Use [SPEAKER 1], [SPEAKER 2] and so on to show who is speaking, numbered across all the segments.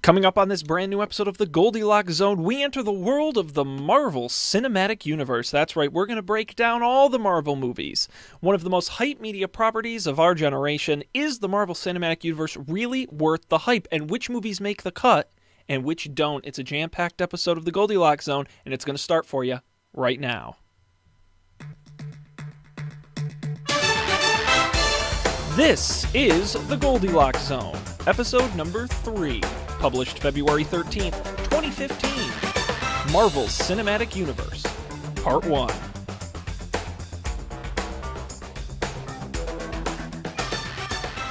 [SPEAKER 1] Coming up on this brand new episode of the Goldilocks Zone, we enter the world of the Marvel Cinematic Universe. That's right, we're going to break down all the Marvel movies. One of the most hype media properties of our generation. Is the Marvel Cinematic Universe really worth the hype? And which movies make the cut and which don't? It's a jam-packed episode of the Goldilocks Zone, and it's going to start for you right now. This is the Goldilocks Zone, episode number 3. Published February 13th, 2015. Marvel's Cinematic Universe, Part 1.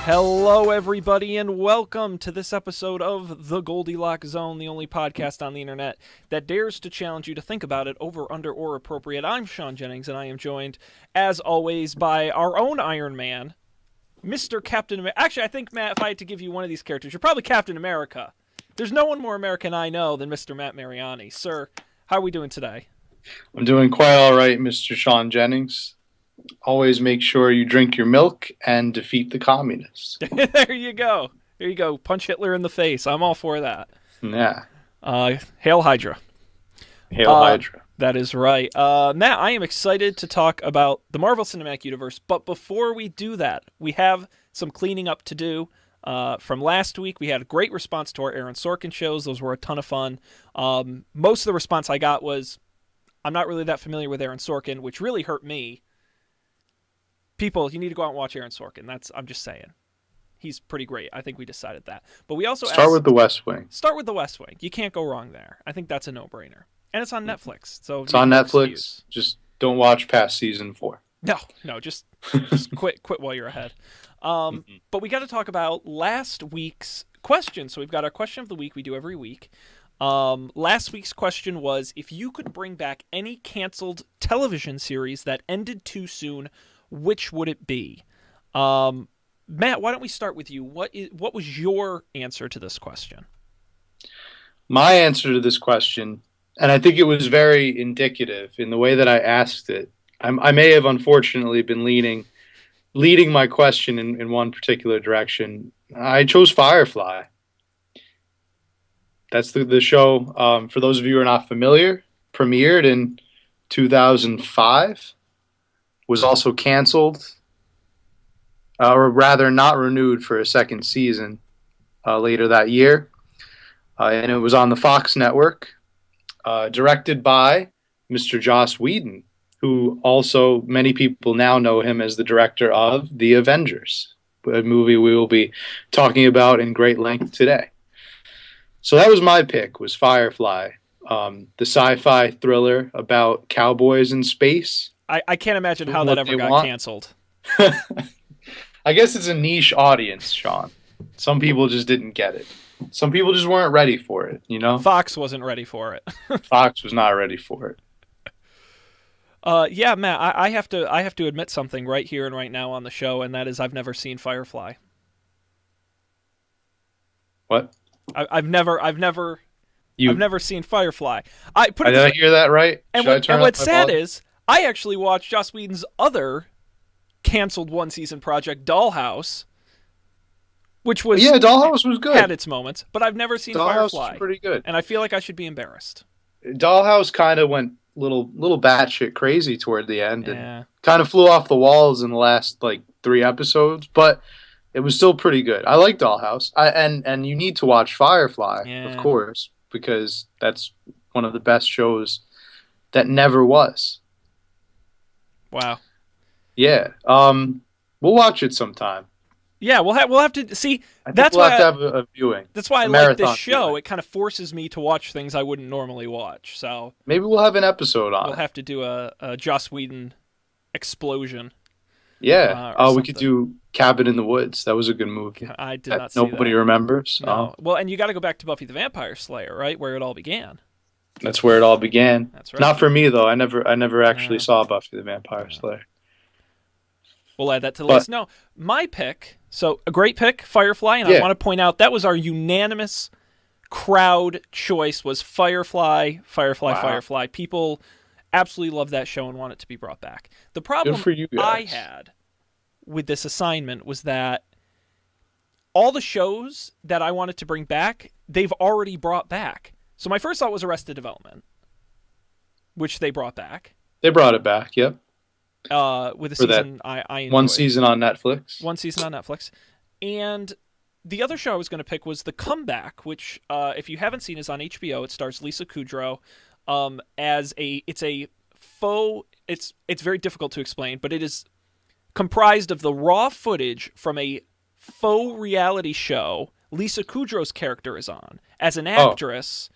[SPEAKER 1] Hello, everybody, and welcome to this episode of the Goldilocks Zone, the only podcast on the internet that dares to challenge you to think about it over, under, or appropriate. I'm Sean Jennings, and I am joined, as always, by our own Iron Man, Mr. Captain America. Actually, I think, Matt, if I had to give you one of these characters, you're probably Captain America. There's no one more American I know than Mr. Matt Mariani. Sir, how are we doing today?
[SPEAKER 2] I'm doing quite all right, Mr. Sean Jennings. Always make sure you drink your milk and defeat the communists.
[SPEAKER 1] There you go. There you go. Punch Hitler in the face. I'm all for that.
[SPEAKER 2] Yeah.
[SPEAKER 1] Hail Hydra.
[SPEAKER 2] Hail Hydra.
[SPEAKER 1] That is right. Matt, I am excited to talk about the Marvel Cinematic Universe, but before we do that, we have some cleaning up to do. From last week, we had a great response to our Aaron Sorkin shows. Those were a ton of fun. Most of the response I got was, I'm not really that familiar with Aaron Sorkin, which really hurt me. People, you need to go out and watch Aaron Sorkin. I'm just saying. He's pretty great. I think we decided that. But we also
[SPEAKER 2] Start with The West Wing.
[SPEAKER 1] Start with The West Wing. You can't go wrong there. I think that's a no-brainer. And it's on Netflix. So
[SPEAKER 2] it's on Netflix. Just don't watch past season 4.
[SPEAKER 1] No, just quit while you're ahead. But we got to talk about last week's question. So we've got our question of the week we do every week. Last week's question was, if you could bring back any canceled television series that ended too soon, which would it be? Matt, why don't we start with you? What was your answer to this question?
[SPEAKER 2] My answer to this question, and I think it was very indicative in the way that I asked it. I may have unfortunately been leading my question in one particular direction. I chose Firefly. That's the show, for those of you who are not familiar, premiered in 2005, was also canceled, or rather not renewed for a second season later that year. And it was on the Fox network, directed by Mr. Joss Whedon, who also many people now know him as the director of The Avengers, a movie we will be talking about in great length today. So that was my pick, was Firefly, the sci-fi thriller about cowboys in space.
[SPEAKER 1] I can't imagine how that ever got canceled.
[SPEAKER 2] I guess it's a niche audience, Sean. Some people just didn't get it. Some people just weren't ready for it, you know?
[SPEAKER 1] Fox wasn't ready for it.
[SPEAKER 2] Fox was not ready for it.
[SPEAKER 1] Yeah, Matt, I have to admit something right here and right now on the show, and that is I've never seen Firefly.
[SPEAKER 2] What?
[SPEAKER 1] I've never seen Firefly.
[SPEAKER 2] Did I hear that right?
[SPEAKER 1] And what's sad is I actually watched Joss Whedon's other canceled one-season project, Dollhouse, which was
[SPEAKER 2] Dollhouse was good.
[SPEAKER 1] Had its moments, but I've never seen
[SPEAKER 2] Dollhouse
[SPEAKER 1] Firefly.
[SPEAKER 2] Was pretty good,
[SPEAKER 1] and I feel like I should be embarrassed.
[SPEAKER 2] Dollhouse kind of went little batshit crazy toward the end, and kind of flew off the walls in the last 3 episodes, but it was still pretty good. I like Dollhouse, and you need to watch Firefly, of course, because that's one of the best shows that never was.
[SPEAKER 1] Wow.
[SPEAKER 2] Yeah. We'll watch it sometime.
[SPEAKER 1] Yeah, we'll have to see.
[SPEAKER 2] We'll have to have a viewing.
[SPEAKER 1] That's why I like this show. Viewing. It kind of forces me to watch things I wouldn't normally watch. So
[SPEAKER 2] maybe we'll have an episode on.
[SPEAKER 1] We'll have to do a Joss Whedon explosion.
[SPEAKER 2] Yeah. We could do Cabin in the Woods. That was a good movie.
[SPEAKER 1] I did not see that.
[SPEAKER 2] Nobody remembers.
[SPEAKER 1] No. Well, and you got to go back to Buffy the Vampire Slayer, right, where it all began.
[SPEAKER 2] That's where it all began.
[SPEAKER 1] That's right.
[SPEAKER 2] Not for me though. I never actually saw Buffy the Vampire Slayer.
[SPEAKER 1] We'll add that to the list. No, my pick. So a great pick, Firefly, and I want to point out that was our unanimous crowd choice was Firefly. Wow. Firefly. People absolutely love that show and want it to be brought back. The problem I had with this assignment was that all the shows that I wanted to bring back, they've already brought back. So my first thought was Arrested Development, which they brought back.
[SPEAKER 2] They brought it back, yep.
[SPEAKER 1] With a season I enjoyed.
[SPEAKER 2] One season on Netflix.
[SPEAKER 1] One season on Netflix. And the other show I was going to pick was The Comeback, which, if you haven't seen, is on HBO. It stars Lisa Kudrow it's a faux... It's very difficult to explain, but it is comprised of the raw footage from a faux reality show Lisa Kudrow's character is on as an actress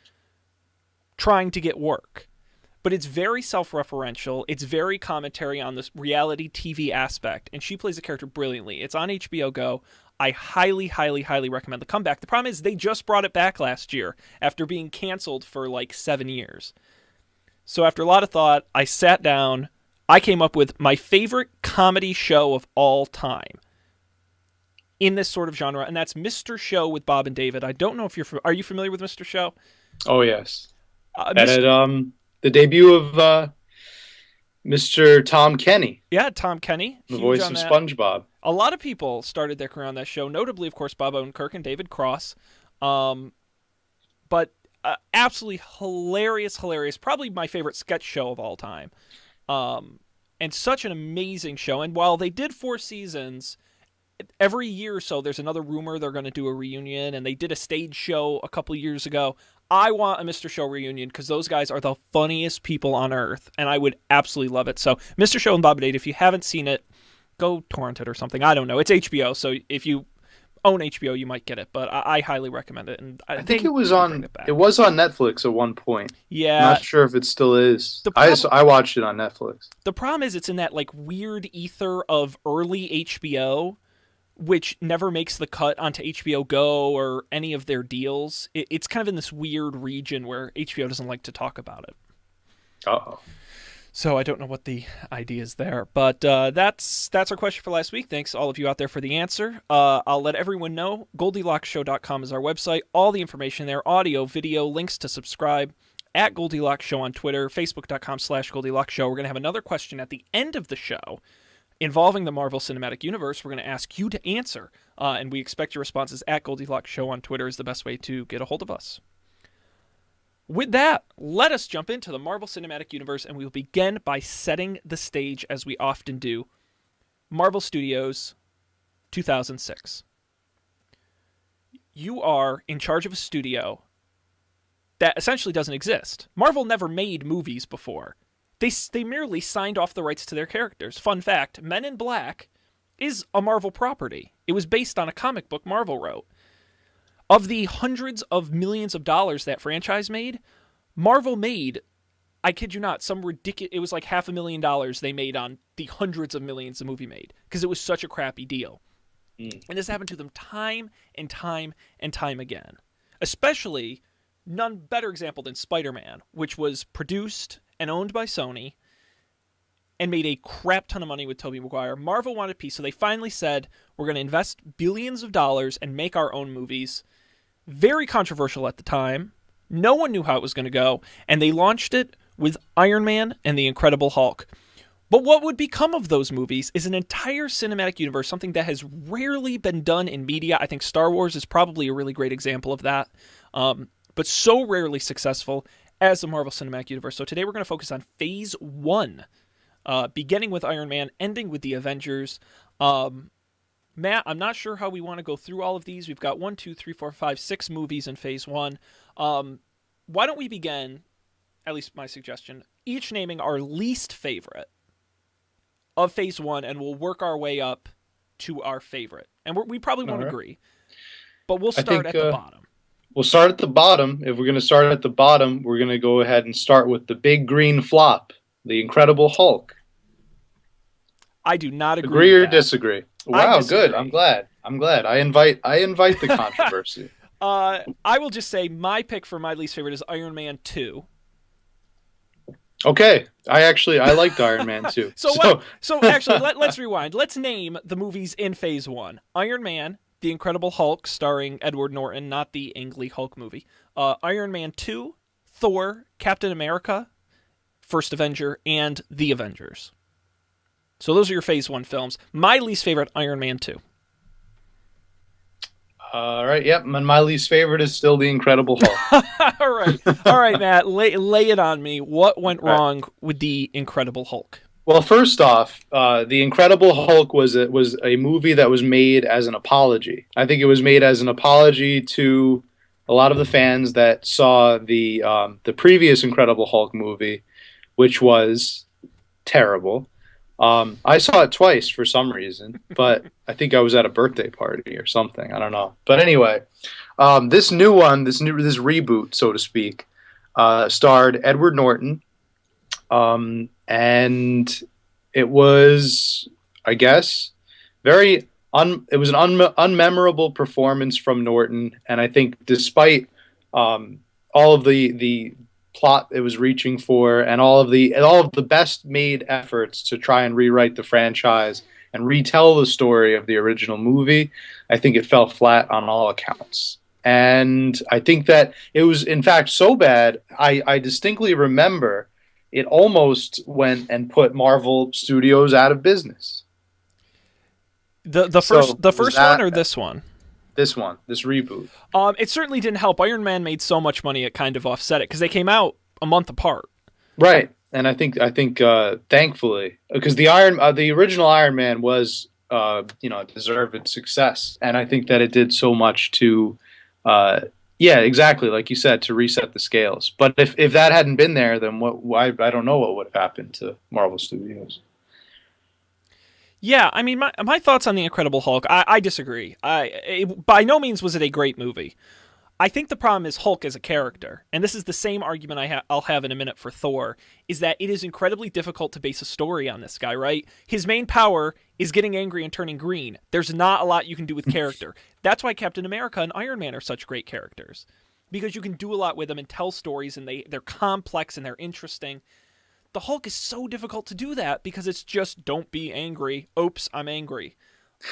[SPEAKER 1] trying to get work. But it's very self-referential. It's very commentary on this reality TV aspect, and she plays the character brilliantly. It's on HBO Go. I highly, highly, highly recommend The Comeback. The problem is they just brought it back last year after being canceled for like 7 years. So after a lot of thought, I sat down. I came up with my favorite comedy show of all time in this sort of genre, and that's Mr. Show with Bob and David. I don't know if are you familiar with Mr. Show?
[SPEAKER 2] Oh, yes. The debut of Mr. Tom Kenny.
[SPEAKER 1] Yeah, Tom Kenny.
[SPEAKER 2] The voice of SpongeBob.
[SPEAKER 1] A lot of people started their career on that show, notably, of course, Bob Odenkirk and David Cross. But absolutely hilarious. Probably my favorite sketch show of all time. And such an amazing show. And while they did 4 seasons, every year or so there's another rumor they're going to do a reunion, and they did a stage show a couple years ago. I want a Mr. Show reunion because those guys are the funniest people on earth, and I would absolutely love it. So Mr. Show and Bob and David, if you haven't seen it, go torrent it or something. I don't know. It's HBO, so if you own HBO, you might get it, but I highly recommend it. And I think
[SPEAKER 2] it was on Netflix at one point.
[SPEAKER 1] Yeah.
[SPEAKER 2] I'm not sure if it still is. I watched it on Netflix.
[SPEAKER 1] The problem is it's in that like weird ether of early HBO, which never makes the cut onto HBO Go or any of their deals. It's kind of in this weird region where HBO doesn't like to talk about it.
[SPEAKER 2] Uh-oh.
[SPEAKER 1] So I don't know what the idea is there. But that's our question for last week. Thanks all of you out there for the answer. I'll let everyone know. GoldilocksShow.com is our website. All the information there, audio, video, links to subscribe. At Goldilocks Show on Twitter, Facebook.com/Goldilocks Show. We're going to have another question at the end of the show involving the Marvel Cinematic Universe. We're going to ask you to answer, and we expect your responses at Goldilocks Show on Twitter is the best way to get a hold of us. With that, let us jump into the Marvel Cinematic Universe, and we will begin by setting the stage, as we often do. Marvel Studios, 2006. You are in charge of a studio that essentially doesn't exist. Marvel never made movies before. They merely signed off the rights to their characters. Fun fact, Men in Black is a Marvel property. It was based on a comic book Marvel wrote. Of the hundreds of millions of dollars that franchise made, Marvel made, I kid you not, some ridiculous... It was like $500,000 they made on the hundreds of millions the movie made, because it was such a crappy deal. And this happened to them time and time and time again. Especially, none better example than Spider-Man, which was produced and owned by Sony, and made a crap ton of money with Tobey Maguire. Marvel wanted peace, so they finally said, we're going to invest billions of dollars and make our own movies. Very controversial at the time. No one knew how it was going to go, and they launched it with Iron Man and the Incredible Hulk. But what would become of those movies is an entire cinematic universe, something that has rarely been done in media. I think Star Wars is probably a really great example of that, but so rarely successful as the Marvel Cinematic Universe. So today we're going to focus on Phase 1, beginning with Iron Man, ending with the Avengers. Matt, I'm not sure how we want to go through all of these. We've got 1, 2, 3, 4, 5, 6 movies in Phase 1. Why don't we begin, at least my suggestion, each naming our least favorite of Phase 1, and we'll work our way up to our favorite. And we probably won't agree, but we'll start at the bottom.
[SPEAKER 2] We'll start at the bottom. If we're going to start at the bottom, we're going to go ahead and start with the big green flop, the Incredible Hulk.
[SPEAKER 1] I do not agree.
[SPEAKER 2] Agree or disagree? Wow, good. I'm glad. I invite the controversy.
[SPEAKER 1] I will just say my pick for my least favorite is Iron Man 2.
[SPEAKER 2] Okay, I liked Iron Man 2.
[SPEAKER 1] So actually, let's rewind. Let's name the movies in Phase 1. Iron Man, The Incredible Hulk, starring Edward Norton, not the Ang Lee Hulk movie. Iron Man 2, Thor, Captain America, First Avenger, and The Avengers. So those are your Phase 1 films. My least favorite, Iron Man 2.
[SPEAKER 2] All right. Yep. And my least favorite is still The Incredible Hulk.
[SPEAKER 1] All right, Matt. Lay it on me. What went
[SPEAKER 2] All right.
[SPEAKER 1] wrong with the Incredible Hulk?
[SPEAKER 2] Well, first off, The Incredible Hulk was a movie that was made as an apology. I think it was made as an apology to a lot of the fans that saw the previous Incredible Hulk movie, which was terrible. I saw it twice for some reason, but I think I was at a birthday party or something. I don't know. But anyway, this new one, this reboot, so to speak, starred Edward Norton, and it was, I guess, it was an unmemorable performance from Norton, and I think despite all of the plot it was reaching for and all of the best made efforts to try and rewrite the franchise and retell the story of the original movie, I think it fell flat on all accounts. And I think that it was, in fact, so bad. I distinctly remember it almost went and put Marvel Studios out of business.
[SPEAKER 1] The first one or this one?
[SPEAKER 2] This one, this reboot.
[SPEAKER 1] It certainly didn't help. Iron Man made so much money it kind of offset it because they came out a month apart.
[SPEAKER 2] Right, and I think thankfully, because the original Iron Man was deserved success, and I think that it did so much to yeah, exactly, like you said, to reset the scales. But if that hadn't been there, then I don't know what would have happened to Marvel Studios.
[SPEAKER 1] Yeah, I mean, my thoughts on The Incredible Hulk, I disagree. By no means was it a great movie. I think the problem is Hulk as a character, and this is the same argument I'll have in a minute for Thor, is that it is incredibly difficult to base a story on this guy, right? His main power is getting angry and turning green. There's not a lot you can do with character. That's why Captain America and Iron Man are such great characters, because you can do a lot with them and tell stories, and they're complex and they're interesting. The Hulk is so difficult to do that because it's just, don't be angry. Oops, I'm angry.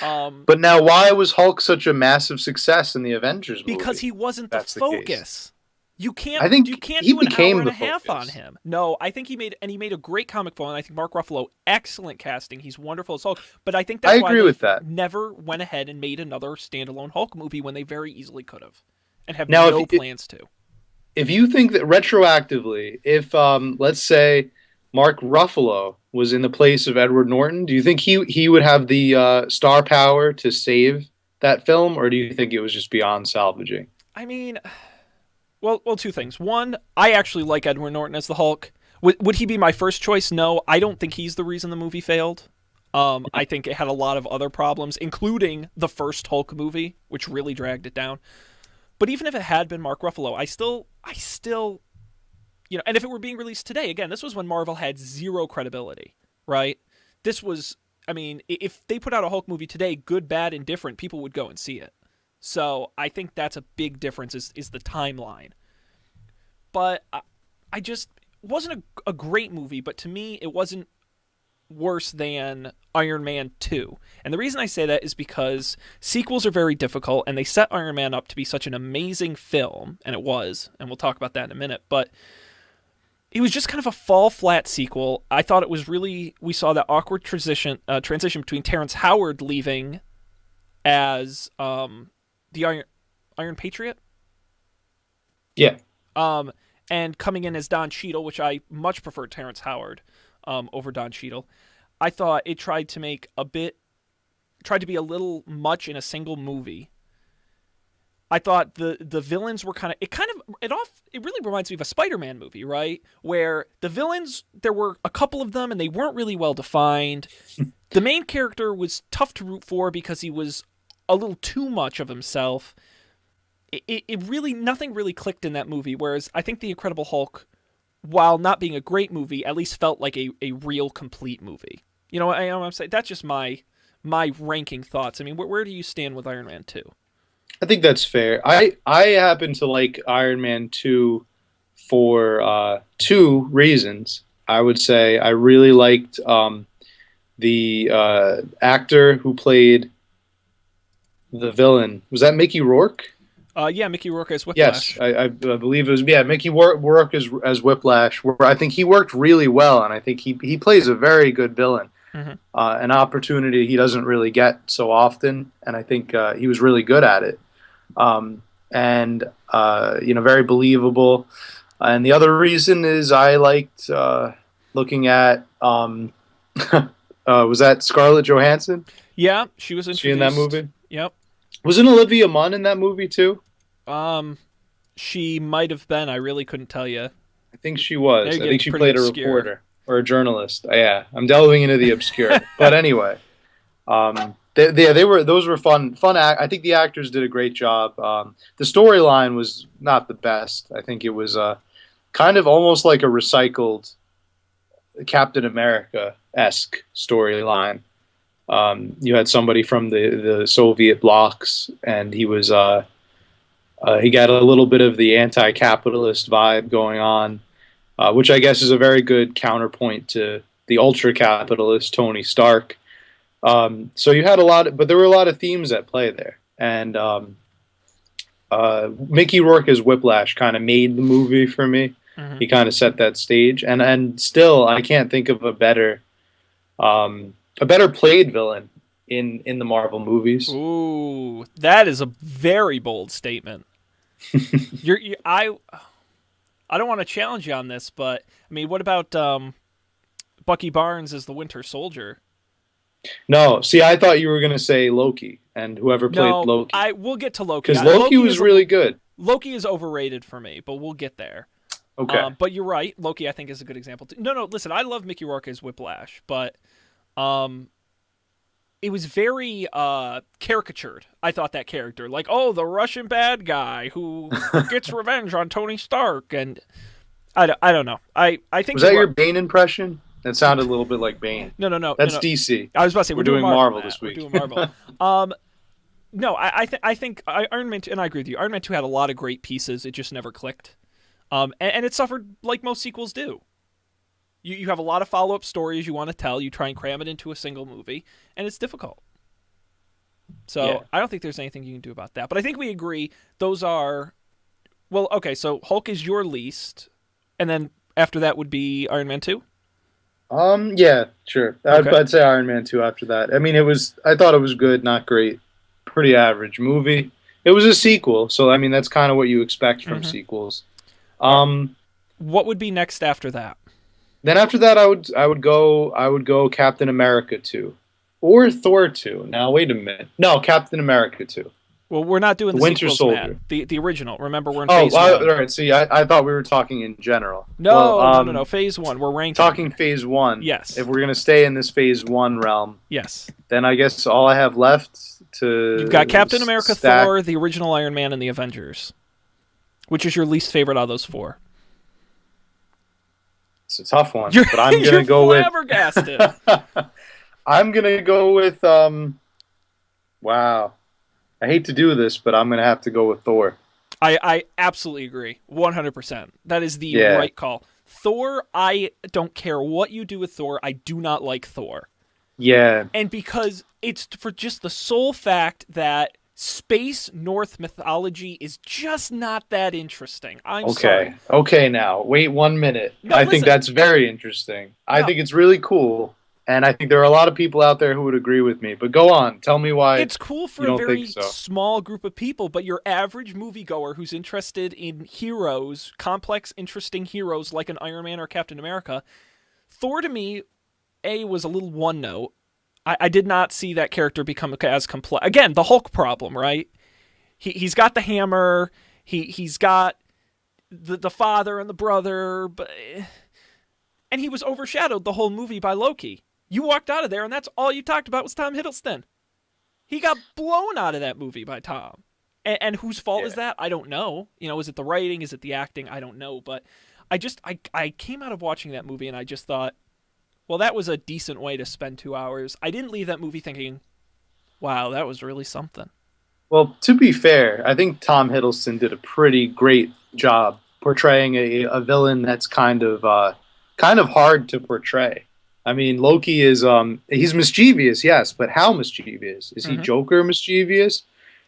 [SPEAKER 2] But now, why was Hulk such a massive success in the Avengers movie?
[SPEAKER 1] Because he wasn't the focus. You can't.
[SPEAKER 2] I think
[SPEAKER 1] you can't
[SPEAKER 2] he
[SPEAKER 1] do an
[SPEAKER 2] became
[SPEAKER 1] hour and
[SPEAKER 2] the
[SPEAKER 1] a half
[SPEAKER 2] focus.
[SPEAKER 1] on him. No, I think he made a great comic film. And I think Mark Ruffalo, excellent casting. He's wonderful as Hulk. But I think that's why they never went ahead and made another standalone Hulk movie when they very easily could have, and have no plans to.
[SPEAKER 2] If you think that retroactively, if let's say Mark Ruffalo was in the place of Edward Norton, do you think he would have the star power to save that film, or do you think it was just beyond salvaging?
[SPEAKER 1] I mean, well, two things. One, I actually like Edward Norton as the Hulk. Would he be my first choice? No, I don't think he's the reason the movie failed. I think it had a lot of other problems, including the first Hulk movie, which really dragged it down. But even if it had been Mark Ruffalo, I still, and if it were being released today, again, this was when Marvel had zero credibility, right? This was, I mean, if they put out a Hulk movie today, good, bad, and different, people would go and see it. So I think that's a big difference is the timeline. But I just, it wasn't a great movie, but to me, it wasn't worse than Iron Man 2. And the reason I say that is because sequels are very difficult, and they set Iron Man up to be such an amazing film, and it was, and we'll talk about that in a minute, but it was just kind of a fall-flat sequel. I thought it was really, we saw that awkward transition between Terrence Howard leaving as the Iron Patriot?
[SPEAKER 2] Yeah.
[SPEAKER 1] And coming in as Don Cheadle, which I much preferred Terrence Howard over Don Cheadle. I thought it tried to be a little much in a single movie. I thought the villains were it really reminds me of a Spider-Man movie, right? Where the villains, there were a couple of them and they weren't really well defined. The main character was tough to root for because he was a little too much of himself. It really, nothing really clicked in that movie, whereas I think The Incredible Hulk, while not being a great movie, at least felt like a real complete movie. You know what I'm saying? That's just my ranking thoughts. I mean, where do you stand with Iron Man 2?
[SPEAKER 2] I think that's fair. I happen to like Iron Man 2 for two reasons. I would say I really liked the actor who played the villain. Was that Mickey Rourke?
[SPEAKER 1] Yeah, Mickey Rourke as Whiplash.
[SPEAKER 2] Yes, I believe it was. Yeah, Mickey Rourke as Whiplash. Where I think he worked really well, and I think he plays a very good villain. Mm-hmm. An opportunity he doesn't really get so often, and I think he was really good at it. and very believable. And the other reason is I liked looking at was that Scarlett Johansson?
[SPEAKER 1] Yeah, she was
[SPEAKER 2] She in that
[SPEAKER 1] introduced.
[SPEAKER 2] movie?
[SPEAKER 1] Yep.
[SPEAKER 2] Wasn't Olivia Munn in that movie too?
[SPEAKER 1] Um, she might have been. I really couldn't tell you.
[SPEAKER 2] I think she
[SPEAKER 1] They're
[SPEAKER 2] was. I
[SPEAKER 1] getting
[SPEAKER 2] think she
[SPEAKER 1] pretty
[SPEAKER 2] played a
[SPEAKER 1] obscure.
[SPEAKER 2] reporter or a journalist. Yeah, I'm delving into the obscure. But anyway, they were those were fun. I think the actors did a great job. The storyline was not the best. I think it was kind of almost like a recycled Captain America esque storyline. You had somebody from the Soviet blocs, and he got a little bit of the anti-capitalist vibe going on, which I guess is a very good counterpoint to the ultra-capitalist Tony Stark. So you had but there were a lot of themes at play there, and Mickey Rourke as Whiplash kind of made the movie for me.
[SPEAKER 1] Mhm.
[SPEAKER 2] He kind of set that stage, and still I can't think of a better played villain in the Marvel movies.
[SPEAKER 1] Ooh, that is a very bold statement. I don't want to challenge you on this, but I mean, what about Bucky Barnes as the Winter Soldier?
[SPEAKER 2] No, see, I thought you were gonna say Loki and whoever played
[SPEAKER 1] No,
[SPEAKER 2] Loki,
[SPEAKER 1] we'll get to Loki.
[SPEAKER 2] because Loki was really good.
[SPEAKER 1] Loki is overrated for me, but we'll get there.
[SPEAKER 2] Okay,
[SPEAKER 1] But you're right. Loki, I think, is a good example. No, listen, I love Mickey Rourke as Whiplash, but um, it was very caricatured. I thought that character, like, oh, the Russian bad guy who gets revenge on Tony Stark, and I don't know. I think
[SPEAKER 2] was that your Bane impression? That sounded a little bit like Bane.
[SPEAKER 1] No.
[SPEAKER 2] That's
[SPEAKER 1] no.
[SPEAKER 2] DC.
[SPEAKER 1] I was about to say
[SPEAKER 2] We're doing Marvel this
[SPEAKER 1] We're
[SPEAKER 2] week.
[SPEAKER 1] doing Marvel. No, I think Iron Man 2, and I agree with you. Iron Man 2 had a lot of great pieces. It just never clicked. And it suffered like most sequels do. You have a lot of follow up stories you want to tell. You try and cram it into a single movie, and it's difficult. So
[SPEAKER 2] Yeah.
[SPEAKER 1] I don't think there's anything you can do about that. But I think we agree those are. Well, okay, so Hulk is your least, and then after that would be Iron Man 2?
[SPEAKER 2] Yeah, sure. I'd,
[SPEAKER 1] Okay.
[SPEAKER 2] I'd say Iron Man 2 after that. I mean, I thought it was good, not great. Pretty average movie. It was a sequel, so I mean, that's kind of what you expect from
[SPEAKER 1] Mhm.
[SPEAKER 2] sequels.
[SPEAKER 1] Uh,
[SPEAKER 2] Um,
[SPEAKER 1] What would be next after that?
[SPEAKER 2] then after that, I would go Captain America 2 or Thor 2. Now, wait a minute. No, Captain America 2.
[SPEAKER 1] Well, we're not doing
[SPEAKER 2] The
[SPEAKER 1] the
[SPEAKER 2] Winter
[SPEAKER 1] sequels,
[SPEAKER 2] Soldier.
[SPEAKER 1] Matt. The original. Remember, we're in
[SPEAKER 2] Oh,
[SPEAKER 1] phase
[SPEAKER 2] all
[SPEAKER 1] one.
[SPEAKER 2] right. See, I thought we were talking in general.
[SPEAKER 1] No,
[SPEAKER 2] Well,
[SPEAKER 1] no. Phase one. We're ranking.
[SPEAKER 2] Talking phase one.
[SPEAKER 1] Yes.
[SPEAKER 2] If we're gonna stay in this phase one realm,
[SPEAKER 1] Yes.
[SPEAKER 2] then I guess all I have left to
[SPEAKER 1] You've got Captain America,
[SPEAKER 2] stack-
[SPEAKER 1] Thor, the original Iron Man, and the Avengers. Which is your least favorite out of those four?
[SPEAKER 2] It's a tough one,
[SPEAKER 1] You're,
[SPEAKER 2] but I'm
[SPEAKER 1] you're
[SPEAKER 2] gonna go with.
[SPEAKER 1] flabbergasted.
[SPEAKER 2] I'm gonna go with. Wow, I hate to do this, but I'm gonna have to go with Thor.
[SPEAKER 1] I absolutely agree. 100%. That is the
[SPEAKER 2] Yeah.
[SPEAKER 1] right call. Thor, I don't care what you do with Thor. I do not like Thor.
[SPEAKER 2] Yeah,
[SPEAKER 1] And because it's for just the sole fact that space North mythology is just not that interesting. I'm
[SPEAKER 2] okay,
[SPEAKER 1] sorry.
[SPEAKER 2] okay. Now, wait 1 minute.
[SPEAKER 1] No,
[SPEAKER 2] I
[SPEAKER 1] listen.
[SPEAKER 2] think that's very interesting. I
[SPEAKER 1] No.
[SPEAKER 2] think it's really cool, and I think there are a lot of people out there who would agree with me. But go on, tell me why.
[SPEAKER 1] It's cool for
[SPEAKER 2] you
[SPEAKER 1] a
[SPEAKER 2] don't
[SPEAKER 1] very
[SPEAKER 2] think so?
[SPEAKER 1] small group of people, but your average moviegoer who's interested in heroes, complex, interesting heroes like an Iron Man or Captain America, Thor to me, was a little one note. I did not see that character become as complex. Again, the Hulk problem, right? He's got the hammer. He's got the father and the brother, and he was overshadowed the whole movie by Loki. You walked out of there, and that's all you talked about was Tom Hiddleston. He got blown out of that movie by Tom. And whose fault is that? I don't know. Is it the writing? Is it the acting? I don't know. But I came out of watching that movie, and I just thought, well, that was a decent way to spend 2 hours. I didn't leave that movie thinking, wow, that was really something.
[SPEAKER 2] Well, to be fair, I think Tom Hiddleston did a pretty great job portraying a villain that's kind of hard to portray. I mean, Loki is he's mischievous, yes, but how mischievous? Is he
[SPEAKER 1] Mhm.
[SPEAKER 2] Joker mischievous,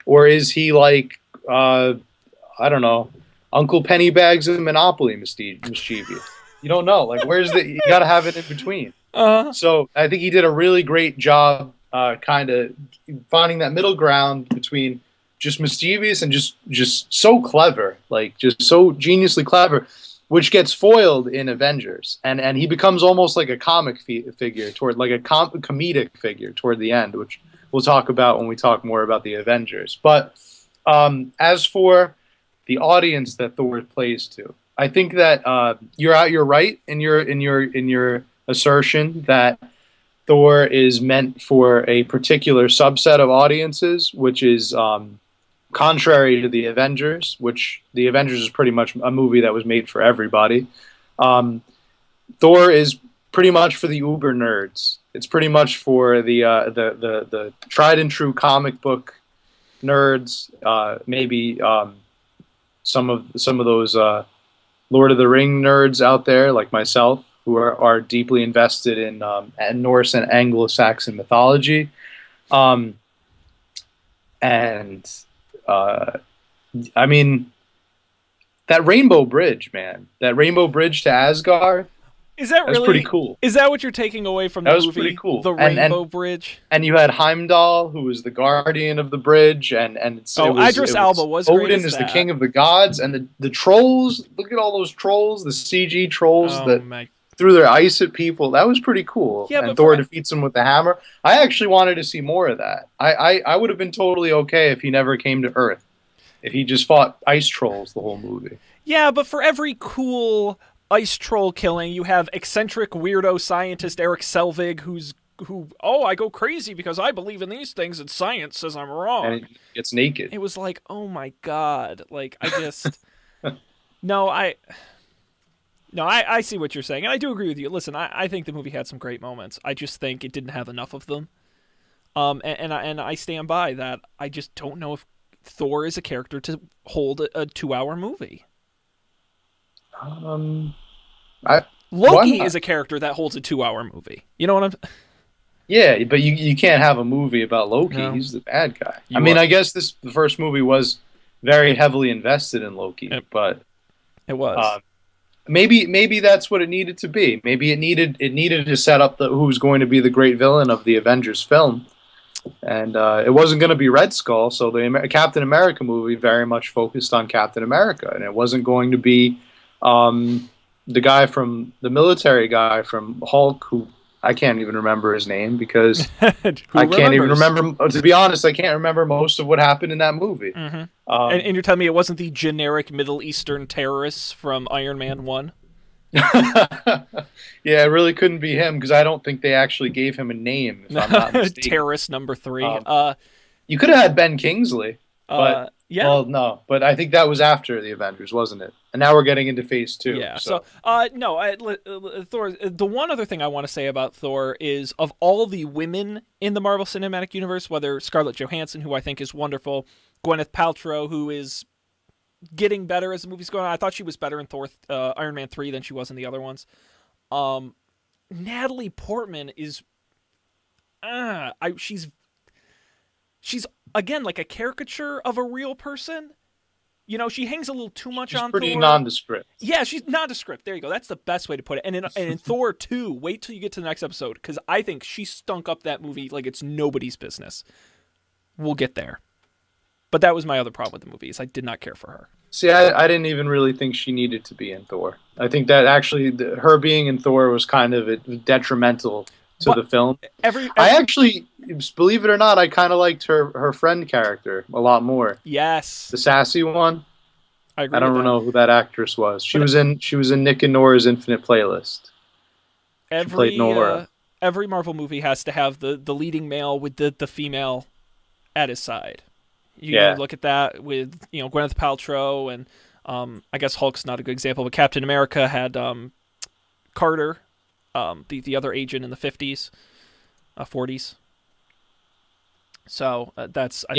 [SPEAKER 2] or is he like I don't know, Uncle Pennybags in Monopoly mischievous? You don't know. Like, where's you got to have it in between. So I think he did a really great job, kind of finding that middle ground between just mischievous and just so clever, like just so geniusly clever, which gets foiled in Avengers, and he becomes almost like a comic figure toward like a comedic figure toward the end, which we'll talk about when we talk more about the Avengers. But as for the audience that Thor plays to, I think that you're right in your assertion that Thor is meant for a particular subset of audiences, which is contrary to the Avengers, which the Avengers is pretty much a movie that was made for everybody. Thor is pretty much for the uber nerds. It's pretty much for the tried and true comic book nerds. Maybe some of those Lord of the Ring nerds out there, like myself, who are deeply invested in Norse and Anglo-Saxon mythology, and I mean, that Rainbow Bridge, man. That Rainbow Bridge to Asgard.
[SPEAKER 1] Is that
[SPEAKER 2] That's
[SPEAKER 1] really
[SPEAKER 2] pretty cool?
[SPEAKER 1] Is that what you're taking away from the
[SPEAKER 2] That was
[SPEAKER 1] movie?
[SPEAKER 2] pretty cool.
[SPEAKER 1] The Rainbow Bridge.
[SPEAKER 2] And you had Heimdall, who was the guardian of the bridge, and
[SPEAKER 1] Idris Elba was great
[SPEAKER 2] Odin
[SPEAKER 1] as
[SPEAKER 2] is
[SPEAKER 1] that.
[SPEAKER 2] the king of the gods, and the trolls. Look at all those trolls, the CG trolls that threw their ice at people. That was pretty cool.
[SPEAKER 1] Yeah,
[SPEAKER 2] and Thor defeats him with the hammer. I actually wanted to see more of that. I would have been totally okay if he never came to Earth. If he just fought ice trolls the whole movie.
[SPEAKER 1] Yeah, but for every cool ice troll killing, you have eccentric weirdo scientist Eric Selvig I go crazy because I believe in these things and science says I'm wrong.
[SPEAKER 2] And he gets naked.
[SPEAKER 1] It was like, oh my god. Like, I just... I see what you're saying, and I do agree with you. Listen, I think the movie had some great moments. I just think it didn't have enough of them. And I stand by that. I just don't know if Thor is a character to hold a 2-hour movie. Loki is a character that holds a 2-hour movie. You know what I'm...
[SPEAKER 2] Yeah, but you can't have a movie about Loki. No. He's the bad guy. I guess the first movie was very heavily invested in Loki, but
[SPEAKER 1] it was.
[SPEAKER 2] Maybe that's what it needed to be. Maybe it needed to set up who's going to be the great villain of the Avengers film. And it wasn't going to be Red Skull, so the Captain America movie very much focused on Captain America, and it wasn't going to be the guy from the military guy from Hulk, who I can't even remember his name because I can't even remember. To be honest, I can't remember most of what happened in that movie.
[SPEAKER 1] Mm-hmm. And you're telling me it wasn't the generic Middle Eastern terrorists from Iron Man 1?
[SPEAKER 2] Yeah, it really couldn't be him because I don't think they actually gave him a name, if I'm not mistaken.
[SPEAKER 1] Terrorist number 3.
[SPEAKER 2] You could have had Ben Kingsley, but
[SPEAKER 1] yeah.
[SPEAKER 2] Well, no, but I think that was after the Avengers, wasn't it? And now we're getting into Phase 2.
[SPEAKER 1] Yeah. So Thor. The one other thing I want to say about Thor is, of all the women in the Marvel Cinematic Universe, whether Scarlett Johansson, who I think is wonderful, Gwyneth Paltrow, who is getting better as the movie's going on. I thought she was better in Thor, Iron Man 3 than she was in the other ones. Natalie Portman is, she's again like a caricature of a real person. You know, she hangs a little too much on Thor.
[SPEAKER 2] She's pretty nondescript.
[SPEAKER 1] Yeah, she's nondescript. There you go. That's the best way to put it. And in Thor 2, wait till you get to the next episode, because I think she stunk up that movie like it's nobody's business. We'll get there. But that was my other problem with the movie, is I did not care for her.
[SPEAKER 2] See, I didn't even really think she needed to be in Thor. I think that actually her being in Thor was kind of detrimental to the film. I actually, believe it or not, I kind of liked her friend character a lot more.
[SPEAKER 1] Yes,
[SPEAKER 2] the sassy one.
[SPEAKER 1] I
[SPEAKER 2] don't know who that actress was. She was in Nick and Nora's Infinite Playlist. She played Nora.
[SPEAKER 1] Every Marvel movie has to have the leading male with the female at his side. You look at that with Gwyneth Paltrow, and I guess Hulk's not a good example, but Captain America had Carter, the other agent in the 50s, 40s. So that's I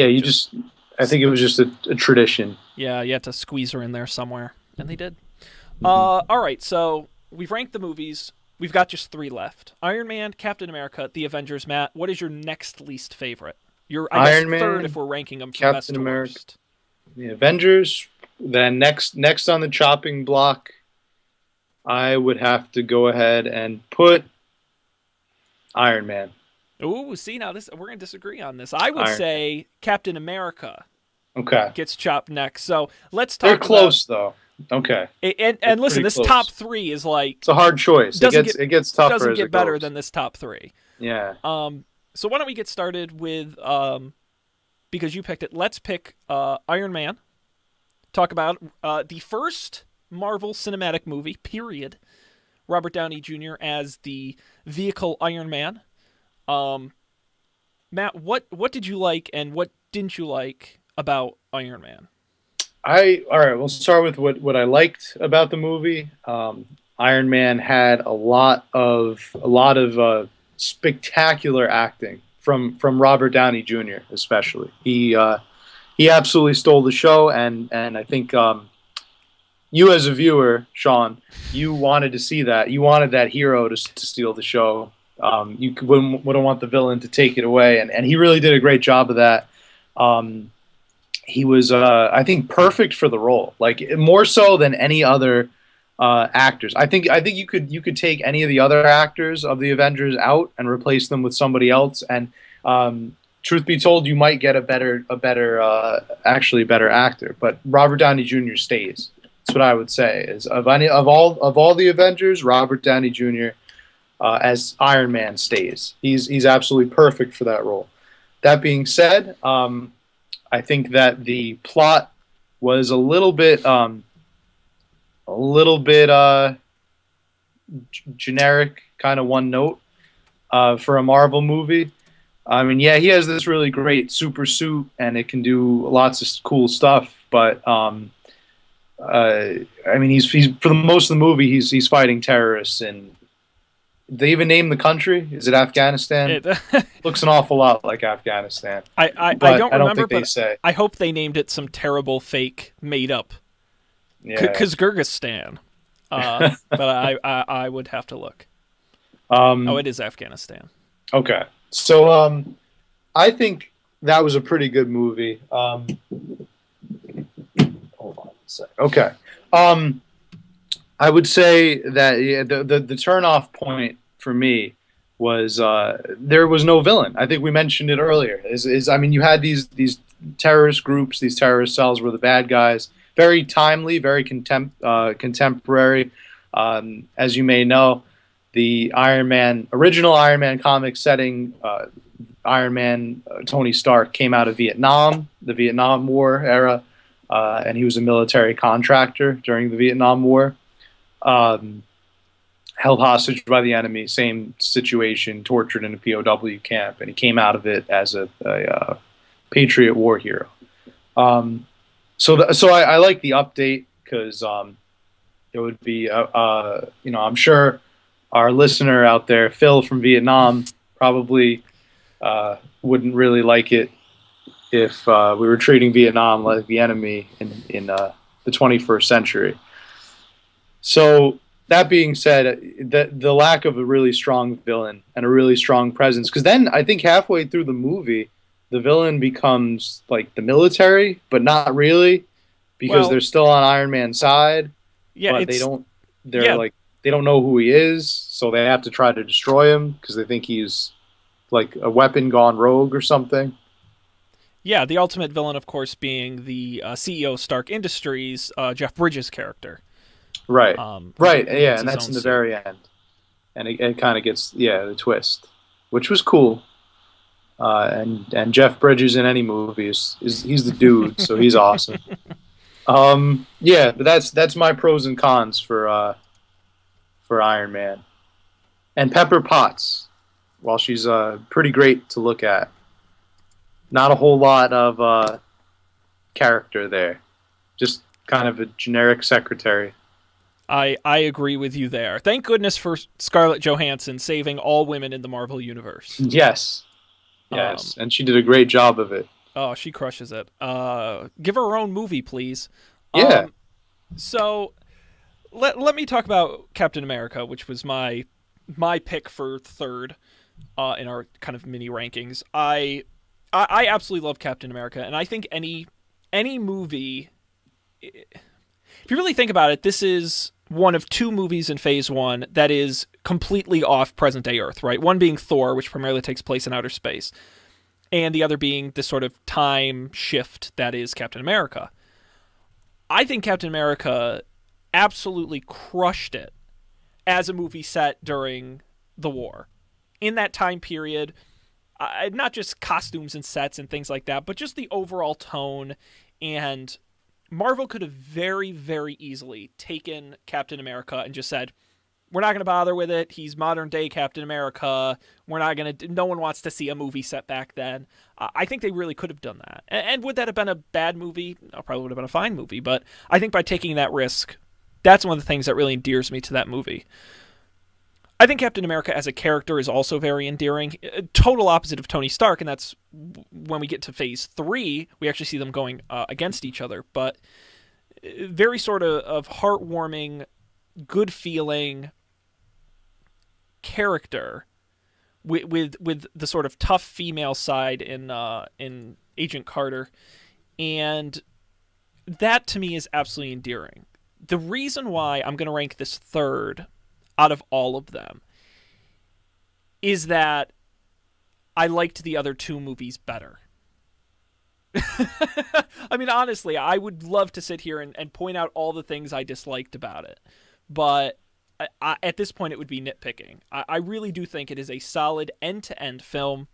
[SPEAKER 2] think it was just a tradition.
[SPEAKER 1] Yeah, you had to squeeze her in there somewhere, and they did. All right, so we've ranked the movies. We've got just 3 left: Iron Man, Captain America, The Avengers. Matt, what is your next least favorite?
[SPEAKER 2] Iron Man,
[SPEAKER 1] third if we're ranking them from
[SPEAKER 2] Captain
[SPEAKER 1] best to
[SPEAKER 2] America,
[SPEAKER 1] worst.
[SPEAKER 2] The Avengers. Then next on the chopping block, I would have to go ahead and put Iron Man.
[SPEAKER 1] Ooh, see, now we're going to disagree on this. I would say Captain America
[SPEAKER 2] Okay.
[SPEAKER 1] gets chopped next. So let's
[SPEAKER 2] They're
[SPEAKER 1] talk about
[SPEAKER 2] close though. Okay. They're
[SPEAKER 1] and listen,
[SPEAKER 2] pretty
[SPEAKER 1] this
[SPEAKER 2] close.
[SPEAKER 1] top three is like
[SPEAKER 2] It's a hard choice.
[SPEAKER 1] doesn't get
[SPEAKER 2] It gets tougher
[SPEAKER 1] doesn't
[SPEAKER 2] as
[SPEAKER 1] get
[SPEAKER 2] it
[SPEAKER 1] better
[SPEAKER 2] goes.
[SPEAKER 1] than this top three.
[SPEAKER 2] Yeah.
[SPEAKER 1] So why don't we get started with because you picked it. Let's pick Iron Man. Talk about the first Marvel Cinematic movie. Period. Robert Downey Jr. as the vehicle Iron Man. Matt, what did you like and what didn't you like about Iron Man?
[SPEAKER 2] All right. We'll start with what I liked about the movie. Iron Man had a lot of spectacular acting from Robert Downey Jr. especially. He absolutely stole the show, and I think you as a viewer, Sean, you wanted to see that. You wanted that hero to steal the show. You wouldn't want the villain to take it away, and he really did a great job of that. He was, I think, perfect for the role, like more so than any other actors. I think you could take any of the other actors of the Avengers out and replace them with somebody else, and truth be told, you might get a better actor. But Robert Downey Jr. stays. That's what I would say. Is of all the Avengers, Robert Downey Jr. As Iron Man stays. He's absolutely perfect for that role. That being said, I think that the plot was a little bit generic, kind of one note for a Marvel movie. I mean, yeah, he has this really great super suit, and it can do lots of cool stuff. But I mean, he's for the most of the movie, he's fighting terrorists, and they even name the country. Is it Afghanistan? Looks an awful lot like Afghanistan.
[SPEAKER 1] I don't remember,
[SPEAKER 2] think they
[SPEAKER 1] but
[SPEAKER 2] say.
[SPEAKER 1] I hope they named it some terrible fake made up.
[SPEAKER 2] Yeah.
[SPEAKER 1] Kyrgyzstan. But I would have to look. It is Afghanistan.
[SPEAKER 2] Okay. So I think that was a pretty good movie. Hold on a sec. Okay. I would say that the turn-off point for me was there was no villain. I think we mentioned it earlier. I mean, you had these terrorist groups, these terrorist cells were the bad guys. Very timely, very contemporary. As you may know, the original Iron Man comic setting, Iron Man, Tony Stark came out of Vietnam, the Vietnam War era, and he was a military contractor during the Vietnam War. Held hostage by the enemy, same situation, tortured in a POW camp, and he came out of it as a Patriot war hero. So I like the update because it would be, I'm sure our listener out there, Phil from Vietnam, probably wouldn't really like it if we were treating Vietnam like the enemy in the 21st century. So that being said, the lack of a really strong villain and a really strong presence, because then I think halfway through the movie, the villain becomes like the military, but not really, because they're still on Iron Man's side.
[SPEAKER 1] Yeah,
[SPEAKER 2] but they don't know who he is, so they have to try to destroy him because they think he's like a weapon gone rogue or something.
[SPEAKER 1] Yeah, the ultimate villain, of course, being the CEO of Stark Industries, Jeff Bridges' character.
[SPEAKER 2] Right. Right. Yeah, and that's in the
[SPEAKER 1] suit.
[SPEAKER 2] very end, and it kind of gets the twist, which was cool. And Jeff Bridges in any movie is he's the dude, so he's awesome. Yeah, but that's my pros and cons for Iron Man. And Pepper Potts, while she's pretty great to look at, not a whole lot of character there, just kind of a generic secretary.
[SPEAKER 1] I agree with you there. Thank goodness for Scarlett Johansson saving all women in the Marvel Universe.
[SPEAKER 2] Yes, and she did a great job of it.
[SPEAKER 1] Oh, she crushes it. Give her own movie, please.
[SPEAKER 2] Yeah.
[SPEAKER 1] So let me talk about Captain America, which was my pick for third in our kind of mini rankings. I absolutely love Captain America, and I think any movie, if you really think about it, this is one of two movies in Phase 1 that is completely off present-day Earth, right? One being Thor, which primarily takes place in outer space. and the other being the sort of time shift that is Captain America. I think Captain America absolutely crushed it as a movie set during the war. In that time period, not just costumes and sets and things like that, but just the overall tone. And Marvel could have very, very easily taken Captain America and just said, we're not going to bother with it. He's modern day Captain America. We're not going to, no one wants to see a movie set back then. I think they really could have done that. And would that have been a bad movie? No, probably would have been a fine movie. But I think by taking that risk, that's one of the things that really endears me to that movie. I think Captain America as a character is also very endearing. Total opposite of Tony Stark, and that's when we get to Phase 3, we actually see them going against each other. But very sort of heartwarming, good feeling character with the sort of tough female side in Agent Carter, and that to me is absolutely endearing. The reason why I'm going to rank this third out of all of them is that I liked the other two movies better. I mean, honestly, I would love to sit here and point out all the things I disliked about it, but at this point, it would be nitpicking. I really do think it is a solid end-to-end film.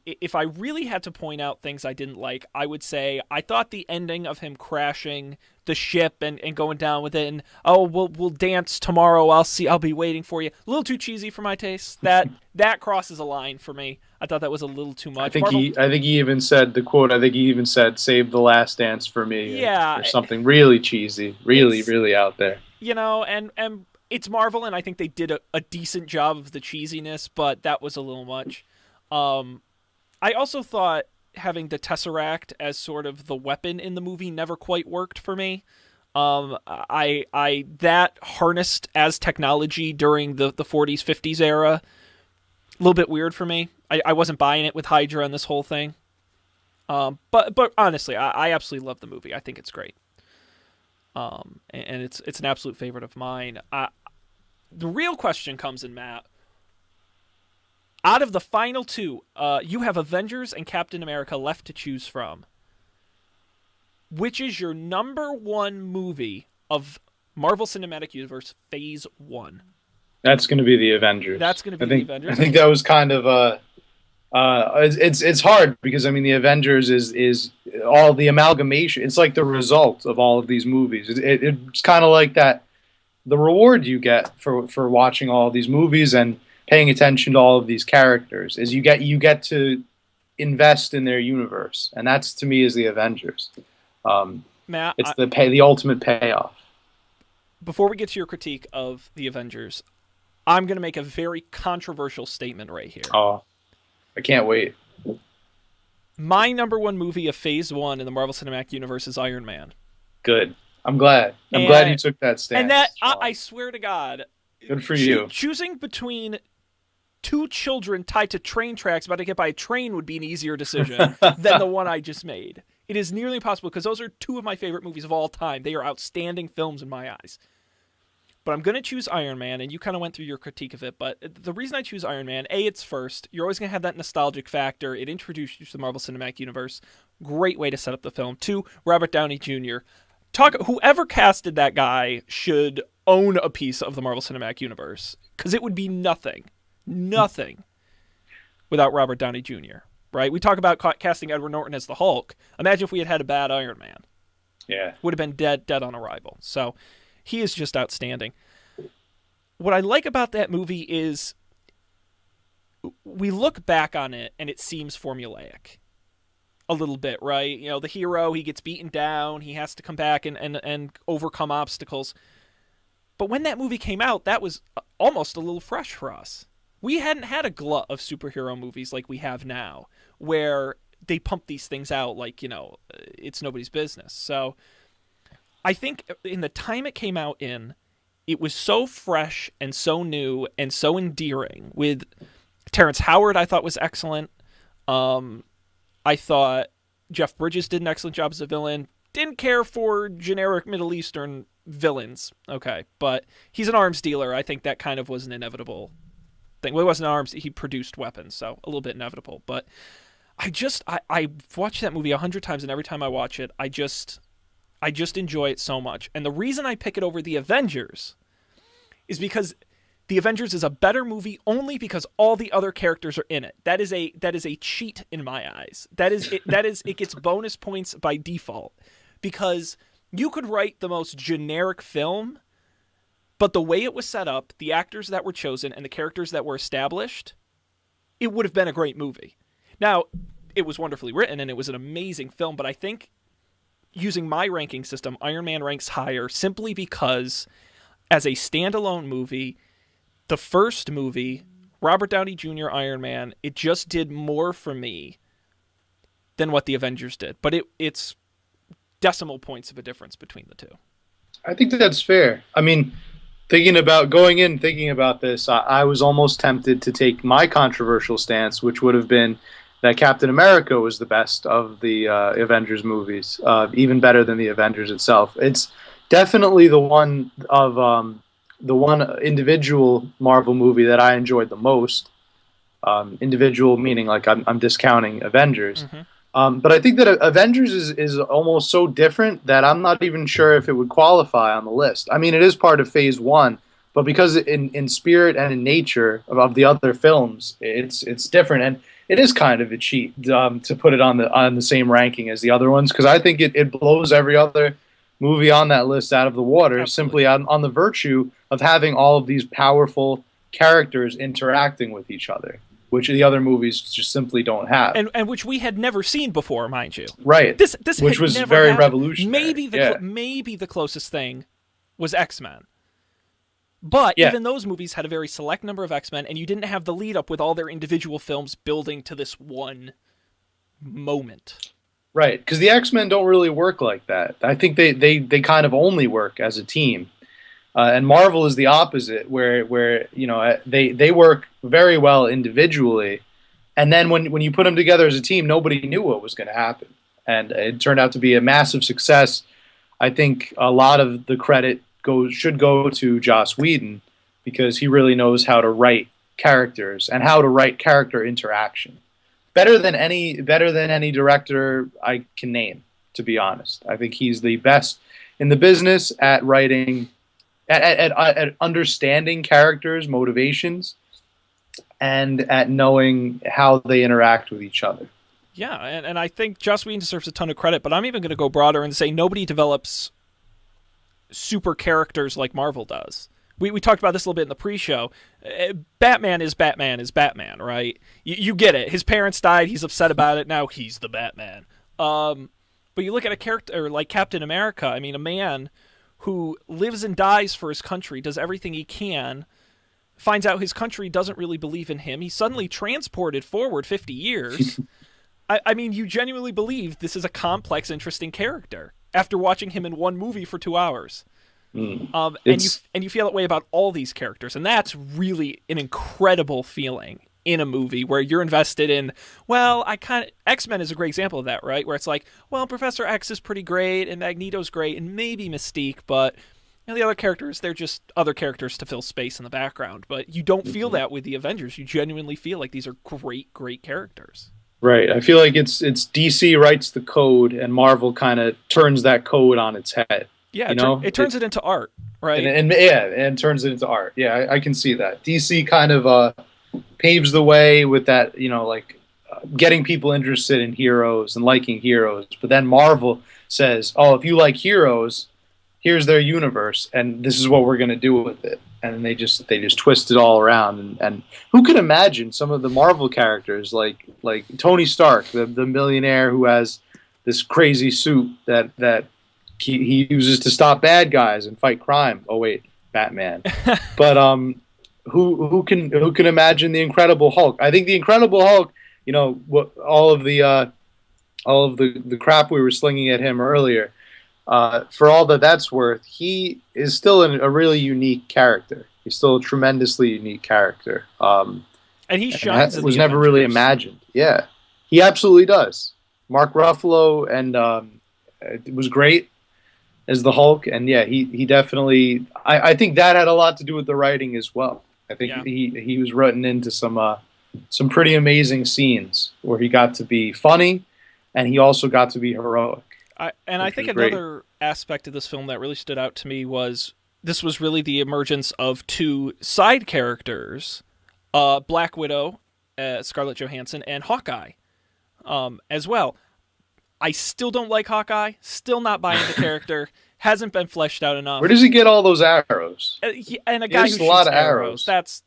[SPEAKER 1] If I really had to point out things I didn't like, I would say I thought the ending of him crashing the ship and going down with it, and we'll dance tomorrow. I'll be waiting for you. A little too cheesy for my taste. That crosses a line for me. I thought that was a little too much.
[SPEAKER 2] I think he even said the quote. I think he even said, "Save the last dance for me."
[SPEAKER 1] Yeah,
[SPEAKER 2] or something really cheesy, really out there.
[SPEAKER 1] You know, and it's Marvel, and I think they did a decent job of the cheesiness, but that was a little much. I also thought having the Tesseract as sort of the weapon in the movie never quite worked for me. I that harnessed as technology during the 40s, 50s era, a little bit weird for me. I wasn't buying it with Hydra and this whole thing. But honestly, I absolutely love the movie. I think it's great. And it's an absolute favorite of mine. The real question comes in, Matt. Out of the final two, you have Avengers and Captain America left to choose from. Which is your number one movie of Marvel Cinematic Universe Phase 1?
[SPEAKER 2] That's going to be the Avengers.
[SPEAKER 1] That's going to be the Avengers.
[SPEAKER 2] I think that was kind of it's hard because I mean the Avengers is all the amalgamation. It's like the result of all of these movies. It's kind of like that. The reward you get for watching all of these movies and paying attention to all of these characters is you get to invest in their universe, and that's to me is the Avengers.
[SPEAKER 1] Matt,
[SPEAKER 2] it's the ultimate payoff.
[SPEAKER 1] Before we get to your critique of the Avengers, I'm going to make a very controversial statement right here.
[SPEAKER 2] Oh, I can't wait.
[SPEAKER 1] My number one movie of Phase 1 in the Marvel Cinematic Universe is Iron Man.
[SPEAKER 2] Good. I'm glad you took that stance.
[SPEAKER 1] And that, I swear to God,
[SPEAKER 2] good for you.
[SPEAKER 1] Choosing between two children tied to train tracks about to get by a train would be an easier decision than the one I just made. It is nearly impossible because those are two of my favorite movies of all time. They are outstanding films in my eyes. But I'm going to choose Iron Man, and you kind of went through your critique of it, but the reason I choose Iron Man, A, it's first. You're always going to have that nostalgic factor. It introduced you to the Marvel Cinematic Universe. Great way to set up the film. 2, Robert Downey Jr. Whoever casted that guy should own a piece of the Marvel Cinematic Universe, because it would be nothing without Robert Downey Jr., right? We talk about casting Edward Norton as the Hulk. Imagine if we had had a bad Iron Man.
[SPEAKER 2] Yeah.
[SPEAKER 1] Would have been dead on arrival. So he is just outstanding. What I like about that movie is we look back on it and it seems formulaic a little bit, right? You know, the hero, he gets beaten down, he has to come back and overcome obstacles. But when that movie came out, that was almost a little fresh for us. We hadn't had a glut of superhero movies like we have now, where they pump these things out like, you know, it's nobody's business. So I think in the time it came out in, it was so fresh and so new and so endearing. With Terrence Howard, I thought was excellent. I thought Jeff Bridges did an excellent job as a villain. Didn't care for generic Middle Eastern villains, okay, but he's an arms dealer. I think that kind of was an inevitable thing. Well, it wasn't arms; he produced weapons, so a little bit inevitable. But I've watched that movie 100 times, and every time I watch it, I just enjoy it so much. And the reason I pick it over the Avengers is because the Avengers is a better movie only because all the other characters are in it. That is a cheat in my eyes. It gets bonus points by default because you could write the most generic film, but the way it was set up, the actors that were chosen and the characters that were established, it would have been a great movie. Now, it was wonderfully written and it was an amazing film, but I think using my ranking system, Iron Man ranks higher simply because as a standalone movie, the first movie, Robert Downey Jr. Iron Man, it just did more for me than what the Avengers did. But it's decimal points of a difference between the two.
[SPEAKER 2] I think that's fair. I mean, thinking about this, I was almost tempted to take my controversial stance, which would have been that Captain America was the best of the Avengers movies, even better than the Avengers itself. It's definitely the one individual Marvel movie that I enjoyed the most. Individual meaning like I'm discounting Avengers. Mm-hmm. But I think that Avengers is almost so different that I'm not even sure if it would qualify on the list. I mean, it is part of Phase 1, but because in spirit and in nature of the other films, it's different. And it is kind of a cheat to put it on the same ranking as the other ones, because I think it blows every other movie on that list out of the water. Absolutely. Simply on the virtue of having all of these powerful characters interacting with each other, which the other movies just simply don't have,
[SPEAKER 1] and which we had never seen before, mind you.
[SPEAKER 2] Right.
[SPEAKER 1] This
[SPEAKER 2] which was very revolutionary.
[SPEAKER 1] Maybe the closest thing was X-Men. But even those movies had a very select number of X-Men, and you didn't have the lead up with all their individual films building to this one moment.
[SPEAKER 2] Right, because the X-Men don't really work like that. I think they kind of only work as a team. And Marvel is the opposite, where you know they work very well individually, and then when you put them together as a team, nobody knew what was going to happen, and it turned out to be a massive success. I think a lot of the credit should go to Joss Whedon, because he really knows how to write characters and how to write character interaction better than any director I can name. To be honest, I think he's the best in the business at writing. At understanding characters' motivations and at knowing how they interact with each other.
[SPEAKER 1] Yeah, and I think Joss Whedon deserves a ton of credit, but I'm even going to go broader and say nobody develops super characters like Marvel does. We talked about this a little bit in the pre-show. Batman is Batman, right? You get it. His parents died. He's upset about it. Now he's the Batman. But you look at a character like Captain America. I mean, a man who lives and dies for his country, does everything he can, finds out his country doesn't really believe in him. He's suddenly transported forward 50 years. I mean, you genuinely believe this is a complex, interesting character after watching him in one movie for 2 hours. And you feel that way about all these characters, and that's really an incredible feeling in a movie where you're invested in. Well, X-Men is a great example of that, right? Where it's like, well, Professor X is pretty great, and Magneto's great, and maybe Mystique, but the other characters, they're just other characters to fill space in the background. But you don't feel that with the Avengers. You genuinely feel like these are great characters.
[SPEAKER 2] Right. I feel like it's DC writes the code, and Marvel kind of turns that code on its head.
[SPEAKER 1] Yeah, it turns it into art, right?
[SPEAKER 2] And turns it into art. Yeah, I can see that. DC kind of paves the way with that, getting people interested in heroes and liking heroes. But then Marvel says, "Oh, if you like heroes, here's their universe, and this is what we're going to do with it." And they just twist it all around. And who could imagine some of the Marvel characters like Tony Stark, the millionaire who has this crazy suit that he uses to stop bad guys and fight crime. Oh wait, Batman. But who can imagine the Incredible Hulk? I think the Incredible Hulk, all of the crap we were slinging at him earlier, for all that's worth, he is still a really unique character. He's still a tremendously unique character.
[SPEAKER 1] And he shines.
[SPEAKER 2] Was never really imagined. Yeah, he absolutely does. Mark Ruffalo it was great as the Hulk, and yeah, he definitely. I think that had a lot to do with the writing as well. I think he was written into some some pretty amazing scenes where he got to be funny, and he also got to be heroic.
[SPEAKER 1] I think another aspect of this film that really stood out to me was this was really the emergence of two side characters, Black Widow, Scarlett Johansson, and Hawkeye, as well. I still don't like Hawkeye. Still not buying the character. Hasn't been fleshed out enough.
[SPEAKER 2] Where does he get all those arrows?
[SPEAKER 1] And a guy who shoots
[SPEAKER 2] a lot of
[SPEAKER 1] arrows. That's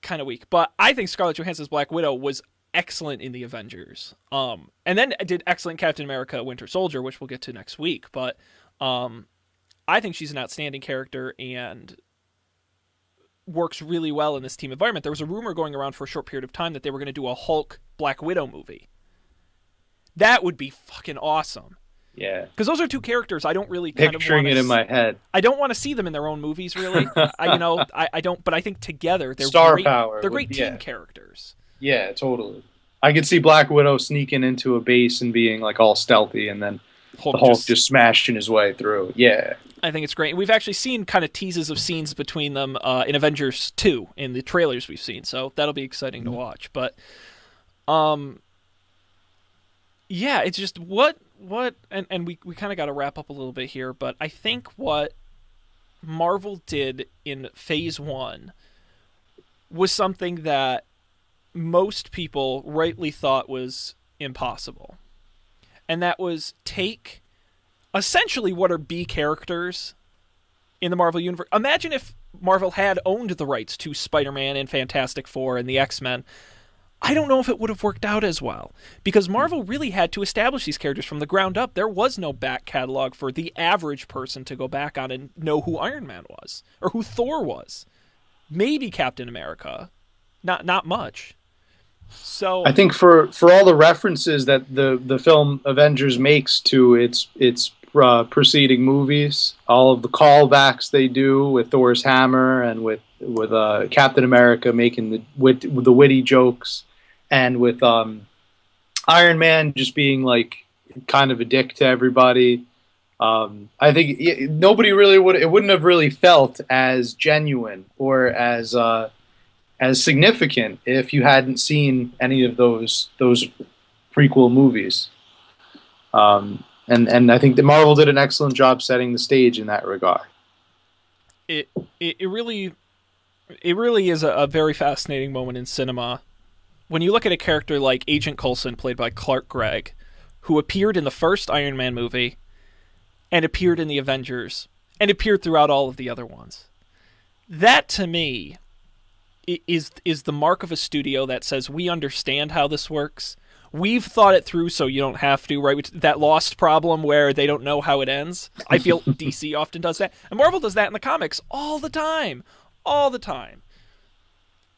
[SPEAKER 1] kind of weak. But I think Scarlett Johansson's Black Widow was excellent in the Avengers. And then did excellent Captain America: Winter Soldier, which we'll get to next week. But I think she's an outstanding character and works really well in this team environment. There was a rumor going around for a short period of time that they were going to do a Hulk Black Widow movie. That would be fucking awesome.
[SPEAKER 2] Yeah,
[SPEAKER 1] because those are two characters I don't really
[SPEAKER 2] picturing it in my head.
[SPEAKER 1] I don't want to see them in their own movies, really. I don't. But I think together they're
[SPEAKER 2] star
[SPEAKER 1] great,
[SPEAKER 2] power.
[SPEAKER 1] They're great team characters.
[SPEAKER 2] Yeah, totally. I could see Black Widow sneaking into a base and being like all stealthy, and then the Hulk just smashing his way through. Yeah,
[SPEAKER 1] I think it's great. We've actually seen kind of teases of scenes between them in Avengers 2 in the trailers we've seen, so that'll be exciting to watch. But, yeah, it's just what and we kind of got to wrap up a little bit here, but I think what Marvel did in Phase 1 was something that most people rightly thought was impossible. And that was take essentially what are B characters in the Marvel Universe. Imagine if Marvel had owned the rights to Spider-Man and Fantastic Four and the X-Men. I don't know if it would have worked out as well, because Marvel really had to establish these characters from the ground up. There was no back catalog for the average person to go back on and know who Iron Man was or who Thor was. Maybe Captain America. Not much. So
[SPEAKER 2] I think for all the references that the film Avengers makes to its preceding movies, all of the callbacks they do with Thor's hammer and with Captain America making the witty jokes, and with Iron Man just being like kind of a dick to everybody. I think nobody really it wouldn't have really felt as genuine or as significant if you hadn't seen any of those prequel movies. And I think that Marvel did an excellent job setting the stage in that regard.
[SPEAKER 1] It really is a very fascinating moment in cinema when you look at a character like Agent Coulson, played by Clark Gregg, who appeared in the first Iron Man movie and appeared in the Avengers and appeared throughout all of the other ones. That, to me, is the mark of a studio that says, we understand how this works. We've thought it through so you don't have to, right? That Lost problem where they don't know how it ends. I feel DC often does that. And Marvel does that in the comics all the time. All the time.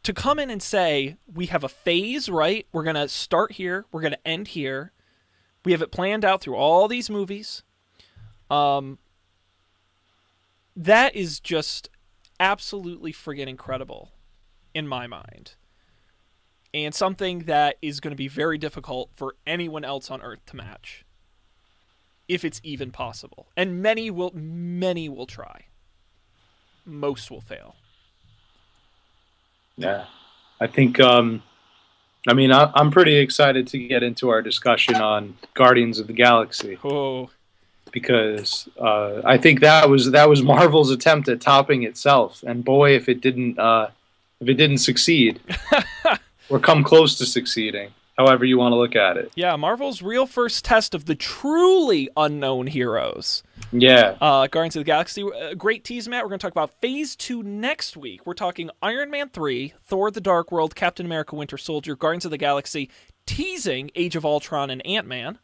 [SPEAKER 1] To come in and say, we have a phase, right? We're going to start here. We're going to end here. We have it planned out through all these movies. That is just absolutely friggin' incredible in my mind. And something that is going to be very difficult for anyone else on Earth to match, if it's even possible. And many will try. Most will fail.
[SPEAKER 2] Yeah, I think. I'm pretty excited to get into our discussion on Guardians of the Galaxy.
[SPEAKER 1] Oh,
[SPEAKER 2] because I think that was Marvel's attempt at topping itself, and boy, if it didn't succeed. Or come close to succeeding, however you want to look at it.
[SPEAKER 1] Yeah, Marvel's real first test of the truly unknown heroes.
[SPEAKER 2] Yeah.
[SPEAKER 1] Guardians of the Galaxy. Great tease, Matt. We're going to talk about Phase 2 next week. We're talking Iron Man 3, Thor the Dark World, Captain America Winter Soldier, Guardians of the Galaxy, teasing Age of Ultron and Ant-Man.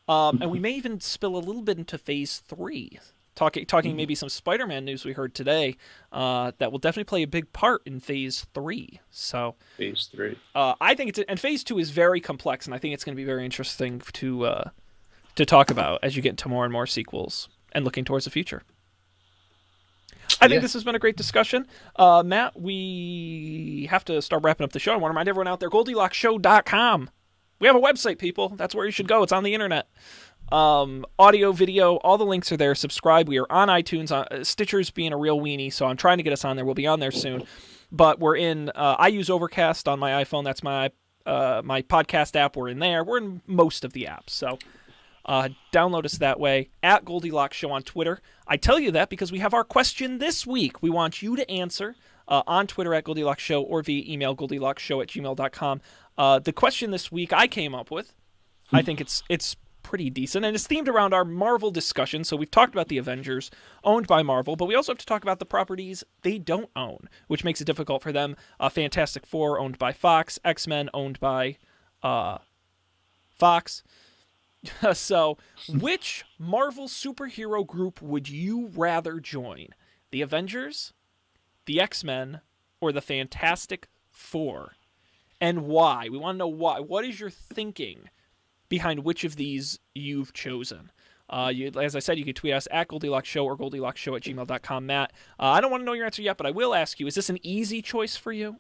[SPEAKER 1] And we may even spill a little bit into Phase 3. Talking maybe some Spider-Man news we heard today that will definitely play a big part in Phase 3. So
[SPEAKER 2] Phase 3.
[SPEAKER 1] I think and Phase 2 is very complex, and I think it's going to be very interesting to talk about as you get into more and more sequels and looking towards the future. I think this has been a great discussion. Matt, we have to start wrapping up the show. I want to remind everyone out there, GoldilocShow.com. We have a website, people. That's where you should go. It's on the internet. Audio, video, all the links are there. Subscribe. We are on iTunes. Stitcher's being a real weenie, so I'm trying to get us on there. We'll be on there soon. but we're in. I use Overcast on my iPhone. That's my podcast app. We're in there. We're in most of the apps. So download us that way. At Goldilocks Show on Twitter. I tell you that because we have our question this week. We want you to answer on Twitter at Goldilocks Show or via email goldilocksshow@gmail.com. The question this week I came up with. I think it's pretty decent, and it's themed around our Marvel discussion. So we've talked about the Avengers owned by Marvel, but we also have to talk about the properties they don't own, which makes it difficult for them. Fantastic Four owned by Fox, X-Men owned by Fox. So which Marvel superhero group would you rather join? The Avengers, the X-Men, or the Fantastic Four? And why? We want to know why. What is your thinking behind which of these you've chosen? As I said, you can tweet us at Goldilocks Show or goldilocksshow@gmail.com. Matt, I don't want to know your answer yet, but I will ask you, is this an easy choice for you?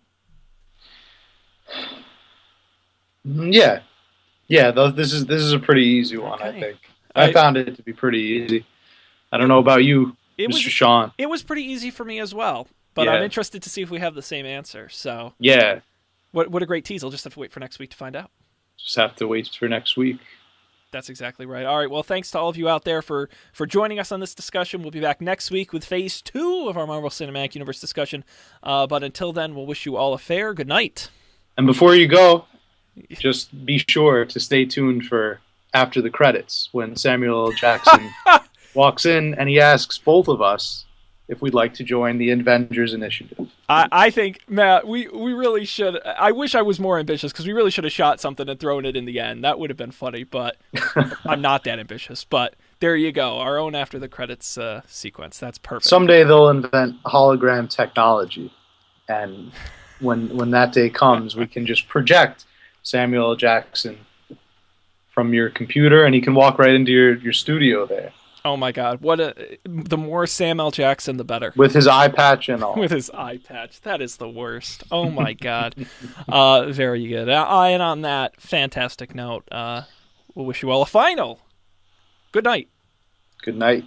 [SPEAKER 2] Yeah. Yeah, this is a pretty easy one, okay. I think. I found it to be pretty easy. I don't know about you, Mr. Sean.
[SPEAKER 1] It was pretty easy for me as well, but I'm interested to see if we have the same answer. So
[SPEAKER 2] yeah.
[SPEAKER 1] What a great tease. I'll just have to wait for next week to find out.
[SPEAKER 2] Just have to wait for next week.
[SPEAKER 1] That's exactly right. All right, well, thanks to all of you out there for joining us on this discussion. We'll be back next week with Phase 2 of our Marvel Cinematic Universe discussion. But until then, we'll wish you all a fair good night.
[SPEAKER 2] And before you go, just be sure to stay tuned for after the credits when Samuel L. Jackson walks in and he asks both of us if we'd like to join the Avengers Initiative.
[SPEAKER 1] I think, Matt, we really should. I wish I was more ambitious because we really should have shot something and thrown it in the end. That would have been funny, but I'm not that ambitious. But there you go, our own after the credits sequence. That's perfect.
[SPEAKER 2] Someday they'll invent hologram technology, and when that day comes, we can just project Samuel L. Jackson from your computer, and he can walk right into your studio there.
[SPEAKER 1] Oh my God! The more Sam L. Jackson, the better.
[SPEAKER 2] With his eye patch and all.
[SPEAKER 1] With his eye patch, that is the worst. Oh my God! Very good. And on that fantastic note, we'll wish you all a final. Good night.
[SPEAKER 2] Good night.